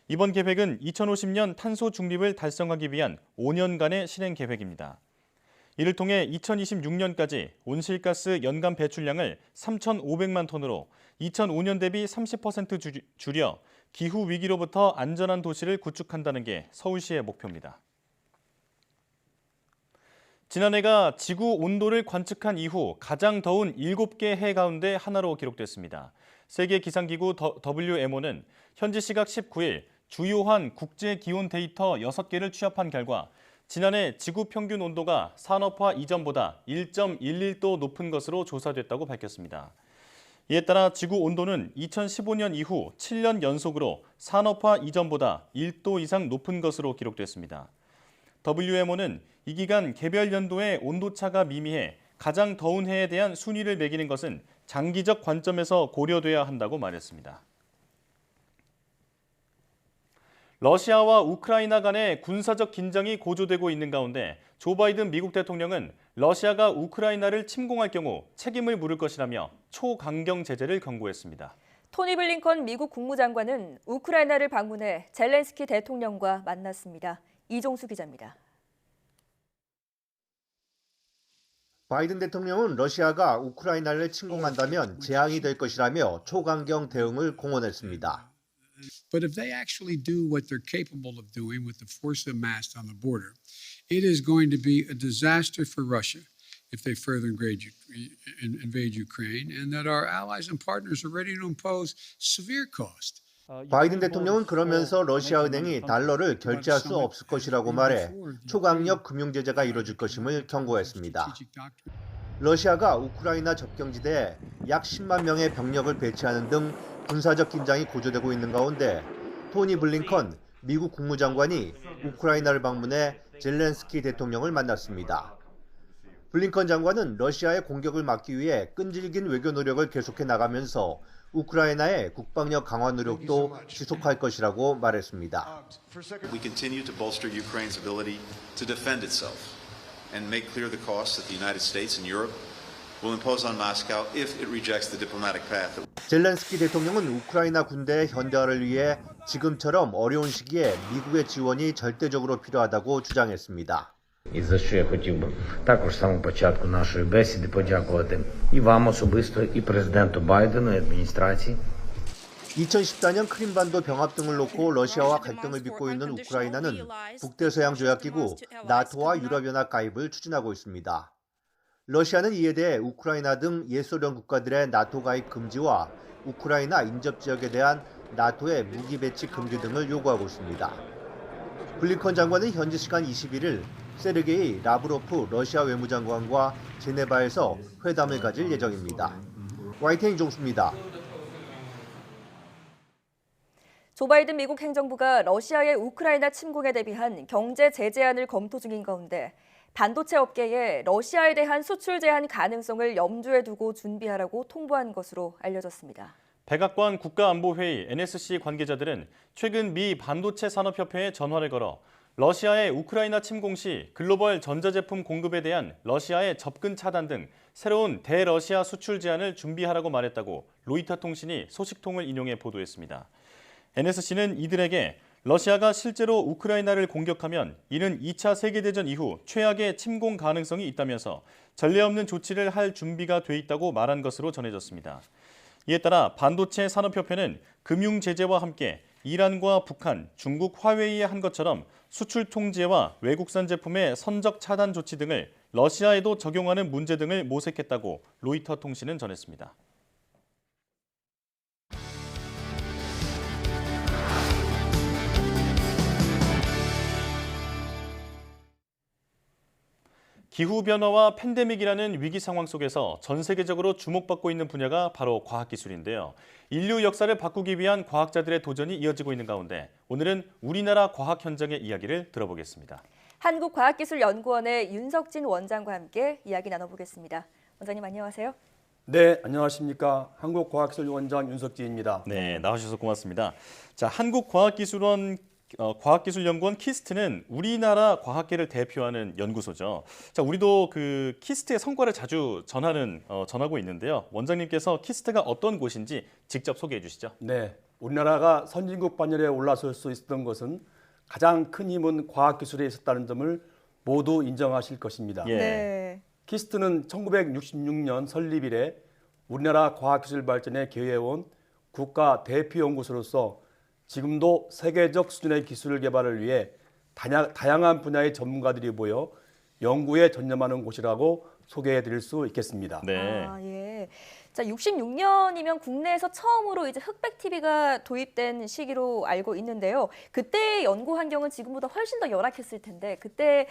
이번 계획은 2050년 탄소 중립을 달성하기 위한 5년간의 실행 계획입니다. 이를 통해 2026년까지 온실가스 연간 배출량을 3,500만 톤으로 2005년 대비 30% 줄여 기후위기로부터 안전한 도시를 구축한다는 게 서울시의 목표입니다. 지난해가 지구 온도를 관측한 이후 가장 더운 7개 해 가운데 하나로 기록됐습니다. 세계기상기구 WMO는 현지 시각 19일 주요한 국제 기온 데이터 6개를 취합한 결과 지난해 지구 평균 온도가 산업화 이전보다 1.11도 높은 것으로 조사됐다고 밝혔습니다. 이에 따라 지구 온도는 2015년 이후 7년 연속으로 산업화 이전보다 1도 이상 높은 것으로 기록됐습니다. WMO는 이 기간 개별 연도의 온도차가 미미해 가장 더운 해에 대한 순위를 매기는 것은 장기적 관점에서 고려돼야 한다고 말했습니다. 러시아와 우크라이나 간의 군사적 긴장이 고조되고 있는 가운데 조 바이든 미국 대통령은 러시아가 우크라이나를 침공할 경우 책임을 물을 것이라며 초강경 제재를 경고했습니다. 토니 블링컨 미국 국무장관은 우크라이나를 방문해 젤렌스키 대통령과 만났습니다. 이종수 기자입니다. 바이든 대통령은 러시아가 우크라이나를 침공한다면 재앙이 될 것이라며 초강경 대응을 공언했습니다. But if they actually do what they're capable of doing with the force amassed on the border, it is going to be a disaster for Russia if they further invade Ukraine, and that our allies and partners are ready to impose severe cost. 바이든 대통령은 그러면서 러시아은행이 달러를 결제할 수 없을 것이라고 말해 초강력 금융제재가 이뤄질 것임을 경고했습니다. 러시아가 우크라이나 접경지대에 약 10만 명의 병력을 배치하는 등 군사적 긴장이 고조되고 있는 가운데 토니 블링컨 미국 국무장관이 우크라이나를 방문해 젤렌스키 대통령을 만났습니다. 블링컨 장관은 러시아의 공격을 막기 위해 끈질긴 외교 노력을 계속해 나가면서 우크라이나의 국방력 강화 노력도 지속할 것이라고 말했습니다. We continue to bolster Ukraine's ability to defend itself and make clear the costs that the United States and Europe will impose on Moscow if it rejects the diplomatic path. 젤렌스키 대통령은 우크라이나 군대의 현대화를 위해 지금처럼 어려운 시기에 미국의 지원이 절대적으로 필요하다고 주장했습니다. І за що я хотів би також з самого початку нашої бесіди подякувати і вам особисто, і президенту Байдену, і адміністрації. 2014년 크림반도 병합 등을 놓고 러시아와 갈등을 빚고 있는 우크라이나는 북대서양 조약기구 나토와 유럽연합 가입을 추진하고 있습니다. 러시아는 이에 대해 우크라이나 등 옛소련 국가들의 나토 가입 금지와 우크라이나 인접 지역에 대한 나토의 무기 배치 금지 등을 요구하고 있습니다. 블링컨 장관은 현지 시간 21일 세르게이 라브로프 러시아 외무장관과 제네바에서 회담을 가질 예정입니다. YTN 이종수입니다. 조 바이든 미국 행정부가 러시아의 우크라이나 침공에 대비한 경제 제재안을 검토 중인 가운데 반도체 업계에 러시아에 대한 수출 제한 가능성을 염두에 두고 준비하라고 통보한 것으로 알려졌습니다. 백악관 국가안보회의 NSC 관계자들은 최근 미 반도체 산업협회에 전화를 걸어 러시아의 우크라이나 침공 시 글로벌 전자제품 공급에 대한 러시아의 접근 차단 등 새로운 대러시아 수출 제한을 준비하라고 말했다고 로이터 통신이 소식통을 인용해 보도했습니다. NSC는 이들에게 러시아가 실제로 우크라이나를 공격하면 이는 2차 세계대전 이후 최악의 침공 가능성이 있다면서 전례 없는 조치를 할 준비가 돼 있다고 말한 것으로 전해졌습니다. 이에 따라 반도체 산업협회는 금융 제재와 함께 이란과 북한, 중국, 화웨이에 한 것처럼 수출 통제와 외국산 제품의 선적 차단 조치 등을 러시아에도 적용하는 문제 등을 모색했다고 로이터 통신은 전했습니다. 기후변화와 팬데믹이라는 위기 상황 속에서 전 세계적으로 주목받고 있는 분야가 바로 과학기술인데요. 인류 역사를 바꾸기 위한 과학자들의 도전이 이어지고 있는 가운데 오늘은 우리나라 과학 현장의 이야기를 들어보겠습니다. 한국과학기술연구원의 윤석진 원장과 함께 이야기 나눠보겠습니다. 원장님 안녕하세요. 네, 안녕하십니까. 한국과학기술원장 윤석진입니다. 네, 나와주셔서 고맙습니다. 자, 과학기술연구원 키스트는 우리나라 과학계를 대표하는 연구소죠. 자, 우리도 그 키스트의 성과를 자주 전하고 있는데요. 원장님께서 키스트가 어떤 곳인지 직접 소개해 주시죠. 네, 우리나라가 선진국 반열에 올라설 수 있었던 것은 가장 큰 힘은 과학기술에 있었다는 점을 모두 인정하실 것입니다. 예. 네. 키스트는 1966년 설립 이래 우리나라 과학기술 발전에 기여해온 국가 대표 연구소로서 지금도 세계적 수준의 기술 개발을 위해 다양한 분야의 전문가들이 모여 연구에 전념하는 곳이라고 소개해 드릴 수 있겠습니다. 네. 아, 예. 자, 66년이면 국내에서 처음으로 이제 흑백 TV가 도입된 시기로 알고 있는데요. 그때 연구 환경은 지금보다 훨씬 더 열악했을 텐데 그때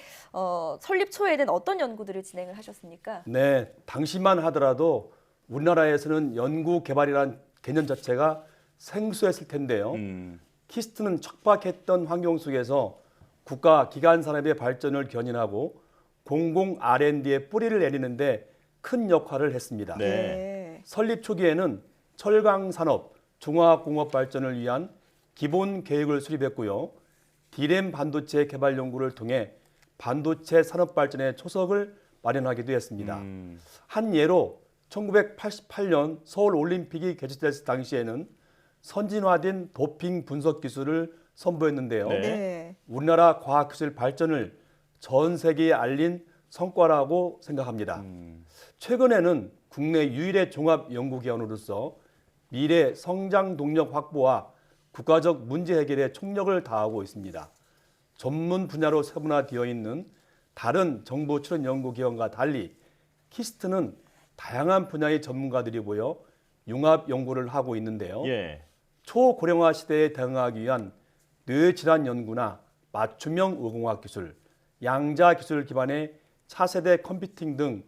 설립 초에는 어떤 연구들을 진행을 하셨습니까? 네, 당시만 하더라도 우리나라에서는 연구 개발이란 개념 자체가 생소했을 텐데요. 키스트는 척박했던 환경 속에서 국가 기관 산업의 발전을 견인하고 공공 R&D의 뿌리를 내리는데 큰 역할을 했습니다. 네. 설립 초기에는 철강 산업, 중화학공업 발전을 위한 기본 계획을 수립했고요. D램 반도체 개발 연구를 통해 반도체 산업 발전의 초석을 마련하기도 했습니다. 한 예로 1988년 서울 올림픽이 개최됐을 당시에는 선진화된 도핑 분석 기술을 선보였는데요. 네. 우리나라 과학기술 발전을 전 세계에 알린 성과라고 생각합니다. 최근에는 국내 유일의 종합연구기관으로서 미래 성장 동력 확보와 국가적 문제 해결에 총력을 다하고 있습니다. 전문 분야로 세분화되어 있는 다른 정부 출연 연구기관과 달리 키스트는 다양한 분야의 전문가들이 모여 융합 연구를 하고 있는데요. 예. 초고령화 시대에 대응하기 위한 뇌질환 연구나 맞춤형 의공학 기술, 양자 기술 기반의 차세대 컴퓨팅 등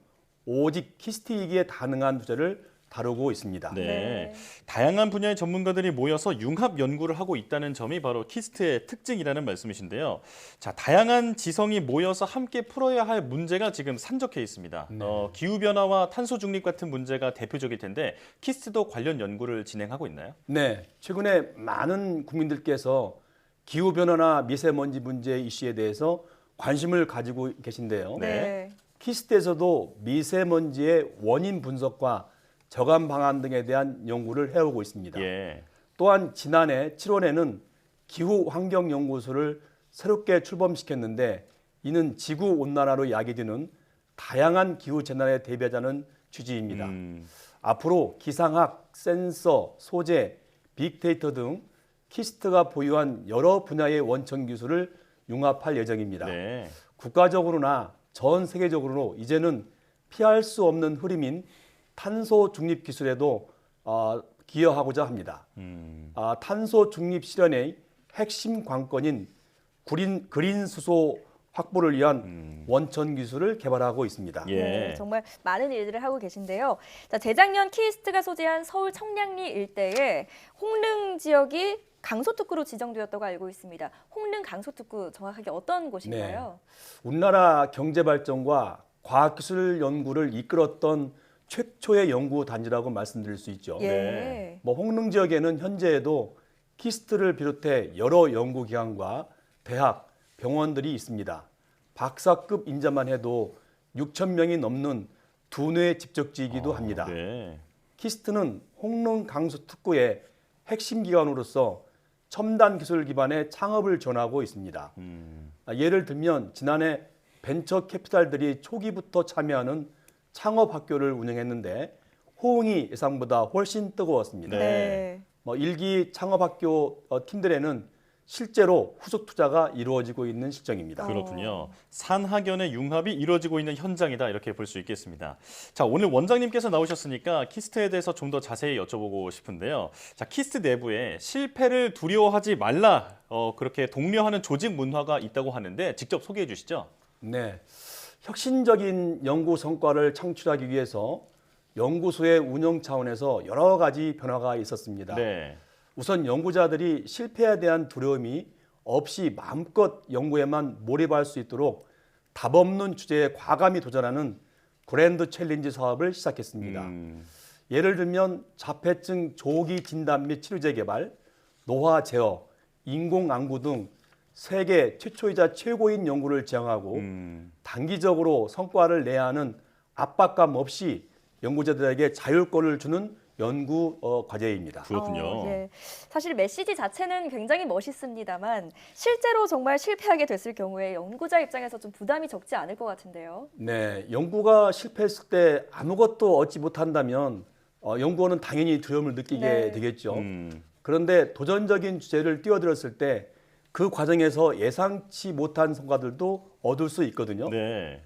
오직 키스트이기에 가능한 주제를 다루고 있습니다. 네. 다양한 분야의 전문가들이 모여서 융합 연구를 하고 있다는 점이 바로 키스트의 특징이라는 말씀이신데요. 자, 다양한 지성이 모여서 함께 풀어야 할 문제가 지금 산적해 있습니다. 기후변화와 탄소 중립 같은 문제가 대표적일 텐데 키스트도 관련 연구를 진행하고 있나요? 네. 최근에 많은 국민들께서 기후변화나 미세먼지 문제 이슈에 대해서 관심을 가지고 계신데요. 네. 키스트에서도 미세먼지의 원인 분석과 저감 방안 등에 대한 연구를 해오고 있습니다. 예. 또한 지난해 7월에는 기후환경연구소를 새롭게 출범시켰는데 이는 지구온난화로 야기되는 다양한 기후재난에 대비하자는 취지입니다. 앞으로 기상학, 센서, 소재, 빅데이터 등 키스트가 보유한 여러 분야의 원천 기술을 융합할 예정입니다. 네. 국가적으로나 전 세계적으로 이제는 피할 수 없는 흐름인 탄소 중립 기술에도 기여하고자 합니다. 탄소 중립 실현의 핵심 관건인 그린 수소 확보를 위한 원천 기술을 개발하고 있습니다. 예. 네, 정말 많은 일들을 하고 계신데요. 자, 재작년 키스트가 소재한 서울 청량리 일대에 홍릉 지역이 강소특구로 지정되었다고 알고 있습니다. 홍릉 강소특구 정확하게 어떤 곳인가요? 네. 우리나라 경제 발전과 과학기술 연구를 이끌었던 최초의 연구 단지라고 말씀드릴 수 있죠. 예. 홍릉 지역에는 현재에도 키스트를 비롯해 여러 연구기관과 대학, 병원들이 있습니다. 박사급 인자만 해도 6천 명이 넘는 두뇌 집적지이기도 합니다. 네. 키스트는 홍릉 강수 특구의 핵심 기관으로서 첨단 기술 기반의 창업을 전하고 있습니다. 예를 들면 지난해 벤처 캐피탈들이 초기부터 참여하는 창업 학교를 운영했는데 호응이 예상보다 훨씬 뜨거웠습니다. 네. 일기 창업 학교 팀들에는 실제로 후속 투자가 이루어지고 있는 실정입니다. 그렇군요. 산학연의 융합이 이루어지고 있는 현장이다 이렇게 볼 수 있겠습니다. 자, 오늘 원장님께서 나오셨으니까 키스트에 대해서 좀 더 자세히 여쭤보고 싶은데요. 자, 키스트 내부에 실패를 두려워하지 말라 그렇게 독려하는 조직 문화가 있다고 하는데 직접 소개해 주시죠. 네, 혁신적인 연구 성과를 창출하기 위해서 연구소의 운영 차원에서 여러 가지 변화가 있었습니다. 네. 우선 연구자들이 실패에 대한 두려움이 없이 마음껏 연구에만 몰입할 수 있도록 답 없는 주제에 과감히 도전하는 그랜드 챌린지 사업을 시작했습니다. 예를 들면 자폐증 조기 진단 및 치료제 개발, 노화 제어, 인공안구 등 세계 최초이자 최고인 연구를 지향하고 단기적으로 성과를 내야 하는 압박감 없이 연구자들에게 자율권을 주는 연구 과제입니다. 그렇군요. 네. 사실 메시지 자체는 굉장히 멋있습니다만 실제로 정말 실패하게 됐을 경우에 연구자 입장에서 좀 부담이 적지 않을 것 같은데요. 네, 연구가 실패했을 때 아무것도 얻지 못한다면 연구원은 당연히 두려움을 느끼게 되겠죠. 그런데 도전적인 주제를 띄워들었을 때 그 과정에서 예상치 못한 성과들도 얻을 수 있거든요. 네.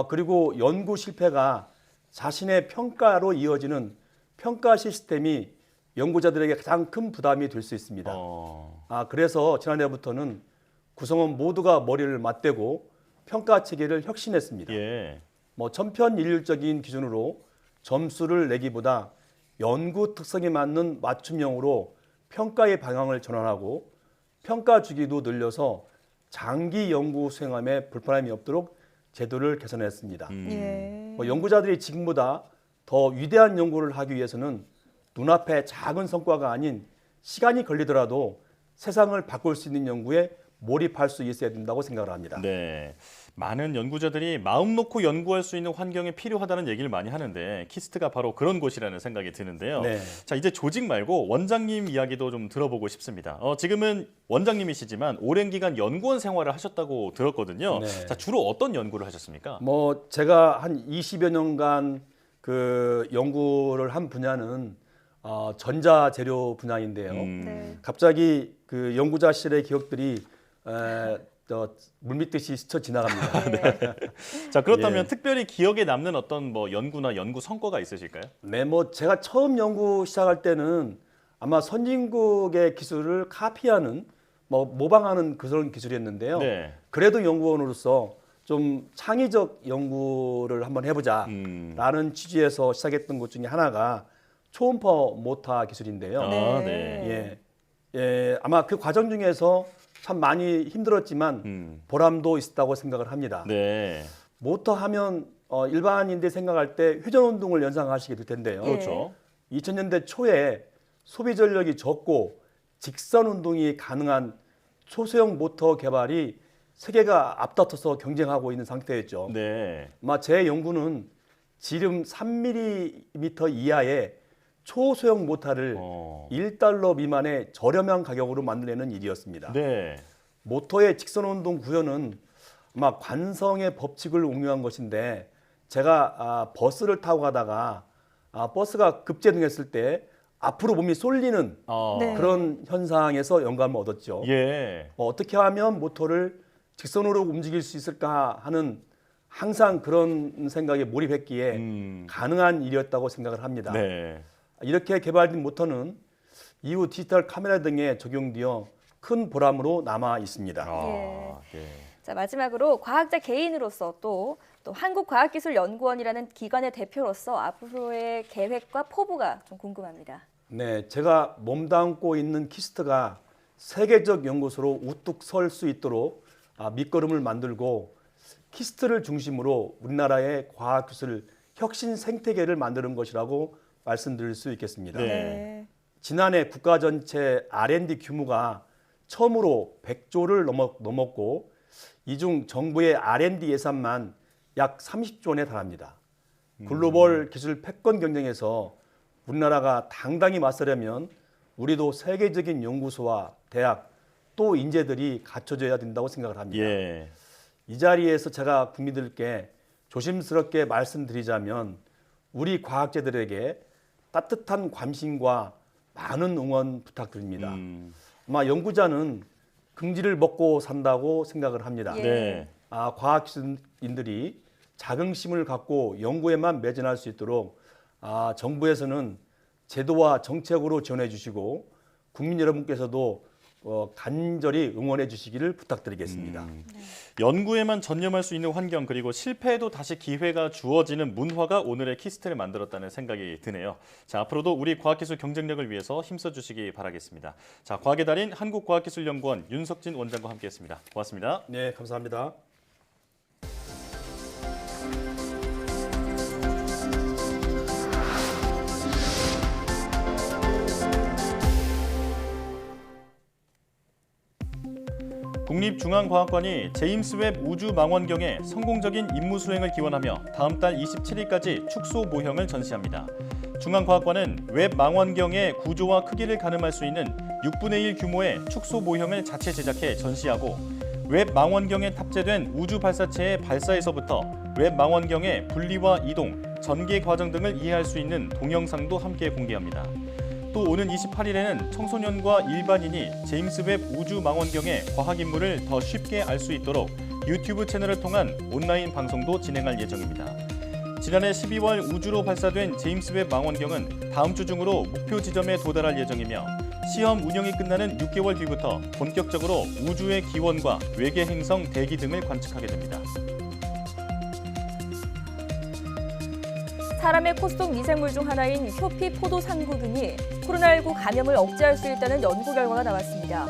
그리고 연구 실패가 자신의 평가로 이어지는 평가 시스템이 연구자들에게 가장 큰 부담이 될 수 있습니다. 그래서 지난해부터는 구성원 모두가 머리를 맞대고 평가 체계를 혁신했습니다. 예. 천편일률적인 기준으로 점수를 내기보다 연구 특성에 맞는 맞춤형으로 평가의 방향을 전환하고 평가 주기도 늘려서 장기 연구 수행함에 불편함이 없도록 제도를 개선했습니다. 연구자들이 지금보다 더 위대한 연구를 하기 위해서는 눈앞에 작은 성과가 아닌 시간이 걸리더라도 세상을 바꿀 수 있는 연구에 몰입할 수 있어야 된다고 생각을 합니다. 네. 많은 연구자들이 마음 놓고 연구할 수 있는 환경이 필요하다는 얘기를 많이 하는데 키스트가 바로 그런 곳이라는 생각이 드는데요. 네. 자, 이제 조직 말고 원장님 이야기도 좀 들어보고 싶습니다. 지금은 원장님이시지만 오랜 기간 연구원 생활을 하셨다고 들었거든요. 네. 자, 주로 어떤 연구를 하셨습니까? 제가 한 20여 년간 그 연구를 한 분야는 전자재료 분야인데요. 네. 갑자기 그 연구자실의 기억들이 물밀듯이 스쳐 지나갑니다. 네. 자, 그렇다면 예. 특별히 기억에 남는 어떤 연구나 연구 성과가 있으실까요? 네, 제가 처음 연구 시작할 때는 아마 선진국의 기술을 카피하는 모방하는 그런 기술이었는데요. 네. 그래도 연구원으로서 좀 창의적 연구를 한번 해보자라는 취지에서 시작했던 것 중에 하나가 초음파 모터 기술인데요. 네. 아마 그 과정 중에서 참 많이 힘들었지만 보람도 있었다고 생각을 합니다. 네. 모터 하면 일반인들 생각할 때 회전 운동을 연상하시게 될 텐데요. 그렇죠. 2000년대 초에 소비 전력이 적고 직선 운동이 가능한 초소형 모터 개발이 세계가 앞다퉈서 경쟁하고 있는 상태였죠. 네. 제 연구는 지름 3mm 이하의 초소형 모터를 1달러 미만의 저렴한 가격으로 만들어내는 일이었습니다. 네. 모터의 직선 운동 구현은 아마 관성의 법칙을 응용한 것인데 제가 버스를 타고 가다가 버스가 급제동했을 때 앞으로 몸이 쏠리는 네. 그런 현상에서 영감을 얻었죠. 예. 어떻게 하면 모터를 직선으로 움직일 수 있을까 하는 항상 그런 생각에 몰입했기에 가능한 일이었다고 생각을 합니다. 네. 이렇게 개발된 모터는 이후 디지털 카메라 등에 적용되어 큰 보람으로 남아 있습니다. 예. 자, 마지막으로 과학자 개인으로서 또 한국과학기술연구원이라는 기관의 대표로서 앞으로의 계획과 포부가 좀 궁금합니다. 네, 제가 몸담고 있는 키스트가 세계적 연구소로 우뚝 설 수 있도록 밑거름을 만들고 키스트를 중심으로 우리나라의 과학기술 혁신 생태계를 만드는 것이라고 말씀드릴 수 있겠습니다. 네. 지난해 국가 전체 R&D 규모가 처음으로 100조를 넘었고 이 중 정부의 R&D 예산만 약 30조 원에 달합니다. 글로벌 기술 패권 경쟁에서 우리나라가 당당히 맞서려면 우리도 세계적인 연구소와 대학 또 인재들이 갖춰져야 된다고 생각을 합니다. 예. 이 자리에서 제가 국민들께 조심스럽게 말씀드리자면 우리 과학자들에게 따뜻한 관심과 많은 응원 부탁드립니다. 아마 연구자는 긍지를 먹고 산다고 생각을 합니다. 네. 과학인들이 자긍심을 갖고 연구에만 매진할 수 있도록 정부에서는 제도와 정책으로 지원해 주시고 국민 여러분께서도 간절히 응원해 주시기를 부탁드리겠습니다. 연구에만 전념할 수 있는 환경 그리고 실패에도 다시 기회가 주어지는 문화가 오늘의 키스트를 만들었다는 생각이 드네요. 자, 앞으로도 우리 과학기술 경쟁력을 위해서 힘써주시기 바라겠습니다. 자, 과학의 달인 한국과학기술연구원 윤석진 원장과 함께했습니다. 고맙습니다. 네, 감사합니다. 국립중앙과학관이 제임스 웹 우주망원경의 성공적인 임무 수행을 기원하며 다음 달 27일까지 축소 모형을 전시합니다. 중앙과학관은 웹 망원경의 구조와 크기를 가늠할 수 있는 6분의 1 규모의 축소 모형을 자체 제작해 전시하고 웹 망원경에 탑재된 우주 발사체의 발사에서부터 웹 망원경의 분리와 이동, 전개 과정 등을 이해할 수 있는 동영상도 함께 공개합니다. 또 오는 28일에는 청소년과 일반인이 제임스 웹 우주 망원경의 과학 임무를 더 쉽게 알 수 있도록 유튜브 채널을 통한 온라인 방송도 진행할 예정입니다. 지난해 12월 우주로 발사된 제임스 웹 망원경은 다음 주 중으로 목표 지점에 도달할 예정이며 시험 운영이 끝나는 6개월 뒤부터 본격적으로 우주의 기원과 외계 행성 대기 등을 관측하게 됩니다. 사람의 코 속 미생물 중 하나인 표피 포도상구균이 코로나19 감염을 억제할 수 있다는 연구 결과가 나왔습니다.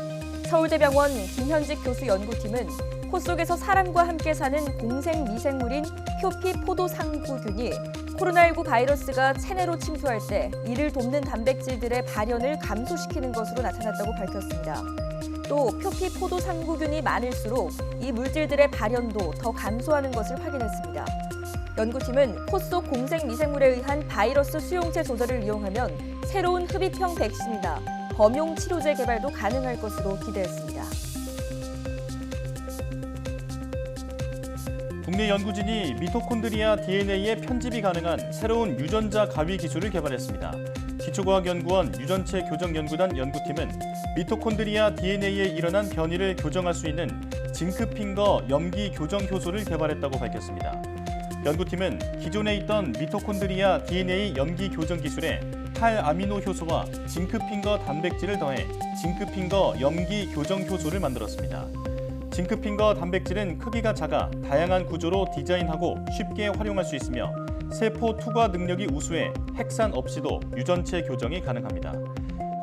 서울대병원 김현직 교수 연구팀은 코 속에서 사람과 함께 사는 공생 미생물인 표피 포도상구균이 코로나19 바이러스가 체내로 침투할 때 이를 돕는 단백질들의 발현을 감소시키는 것으로 나타났다고 밝혔습니다. 또 표피 포도상구균이 많을수록 이 물질들의 발현도 더 감소하는 것을 확인했습니다. 연구팀은 코 속 공생 미생물에 의한 바이러스 수용체 조절을 이용하면 새로운 흡입형 백신이나 범용 치료제 개발도 가능할 것으로 기대했습니다. 국내 연구진이 미토콘드리아 DNA의 편집이 가능한 새로운 유전자 가위 기술을 개발했습니다. 기초과학연구원 유전체 교정연구단 연구팀은 미토콘드리아 DNA에 일어난 변이를 교정할 수 있는 징크핑거 염기 교정 효소를 개발했다고 밝혔습니다. 연구팀은 기존에 있던 미토콘드리아 DNA 염기 교정 기술에 탈아미노 효소와 징크핑거 단백질을 더해 징크핑거 염기 교정 효소를 만들었습니다. 징크핑거 단백질은 크기가 작아 다양한 구조로 디자인하고 쉽게 활용할 수 있으며 세포 투과 능력이 우수해 핵산 없이도 유전체 교정이 가능합니다.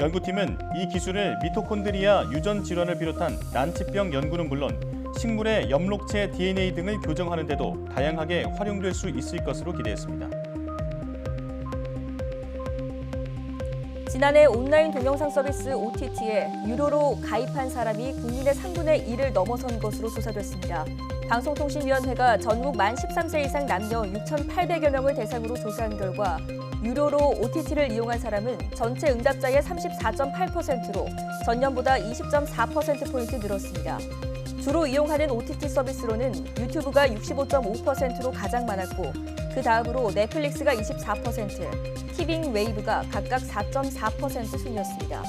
연구팀은 이 기술을 미토콘드리아 유전 질환을 비롯한 난치병 연구는 물론 식물의 엽록체 DNA 등을 교정하는 데도 다양하게 활용될 수 있을 것으로 기대했습니다. 지난해 온라인 동영상 서비스 OTT에 유료로 가입한 사람이 국민의 3분의 1을 넘어선 것으로 조사됐습니다. 방송통신위원회가 전국 만 13세 이상 남녀 6,800여 명을 대상으로 조사한 결과 유료로 OTT를 이용한 사람은 전체 응답자의 34.8%로 전년보다 20.4%포인트 늘었습니다. 주로 이용하는 OTT 서비스로는 유튜브가 65.5%로 가장 많았고 그 다음으로 넷플릭스가 24%, 티빙 웨이브가 각각 4.4% 순이었습니다.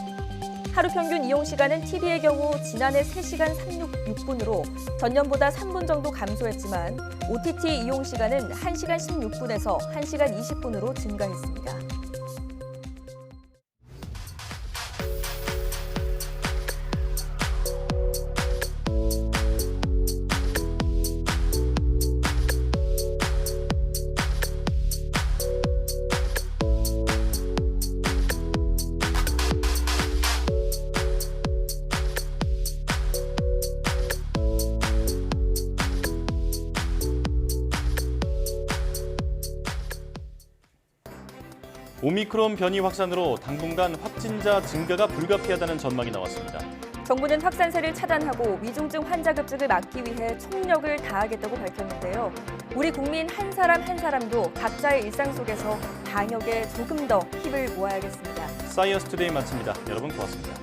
하루 평균 이용 시간은 TV의 경우 지난해 3시간 36분으로 전년보다 3분 정도 감소했지만 OTT 이용 시간은 1시간 16분에서 1시간 20분으로 증가했습니다. 오미크론 변이 확산으로 당분간 확진자 증가가 불가피하다는 전망이 나왔습니다. 정부는 확산세를 차단하고 위중증 환자 급증을 막기 위해 총력을 다하겠다고 밝혔는데요. 우리 국민 한 사람 한 사람도 각자의 일상 속에서 방역에 조금 더 힘을 모아야겠습니다. 사이언스 투데이 마칩니다. 여러분 고맙습니다.